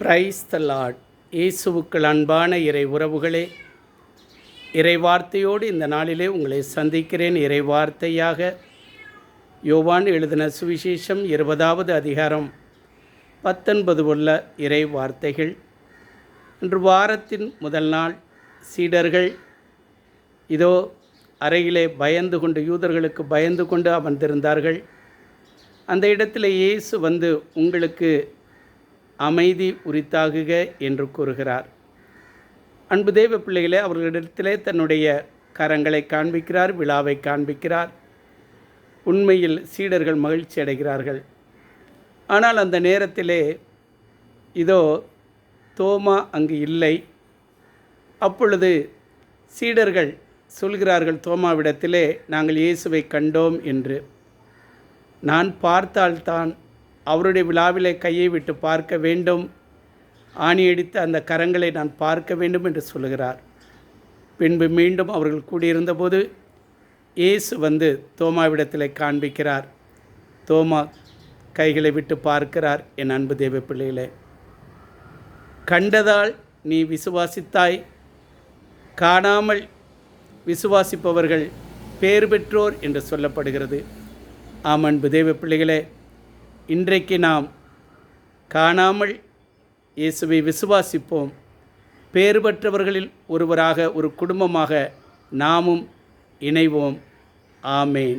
Praise the Lord. இயேசுவுக்குள் அன்பான இறை உறவுகளே, இறை வார்த்தையோடு இந்த நாளிலே உங்களை சந்திக்கிறேன். இறை வார்த்தையாக யோவான் எழுதின சுவிசேஷம் 20வது அதிகாரம் 19 உள்ள இறை வார்த்தைகள். இன்று வாரத்தின் முதல் நாள். சீடர்கள் இதோ அறையிலே பயந்து கொண்டு, யூதர்களுக்கு பயந்து கொண்டு அமர்ந்திருந்தார்கள். அந்த இடத்துல இயேசு வந்து உங்களுக்கு அமைதி உரித்தாகுக என்று கூறுகிறார். அன்பு தேவ பிள்ளைகளே, அவர்களிடத்திலே தன்னுடைய கரங்களை காண்பிக்கிறார், விழாவை காண்பிக்கிறார். உண்மையில் சீடர்கள் மகிழ்ச்சி அடைகிறார்கள். ஆனால் அந்த நேரத்திலே இதோ தோமா அங்கு இல்லை. அப்பொழுது சீடர்கள் சொல்கிறார்கள் தோமாவிடத்திலே, நாங்கள் இயேசுவை கண்டோம் என்று. நான் பார்த்தால்தான் அவருடைய விழாவிலே கையை விட்டு பார்க்க வேண்டும், ஆணியடித்து அந்த கரங்களை நான் பார்க்க வேண்டும் என்று சொல்லுகிறார். பின்பு மீண்டும் அவர்கள் கூடியிருந்தபோது இயேசு வந்து தோமாவிடத்தில் காண்பிக்கிறார். தோமா கைகளை விட்டு பார்க்கிறார். என் அன்பு தேவ பிள்ளைகளே, கண்டதால் நீ விசுவாசித்தாய், காணாமல் விசுவாசிப்பவர்கள் பேறு பெற்றோர் என்று சொல்லப்படுகிறது. ஆம் அன்பு தேவ பிள்ளைகளே, இன்றைக்கு நாம் காணாமல் இயேசுவை விசுவாசிப்போம். பேறு பெற்றவர்களில் ஒருவராக, ஒரு குடும்பமாக நாமும் இணைவோம். ஆமேன்.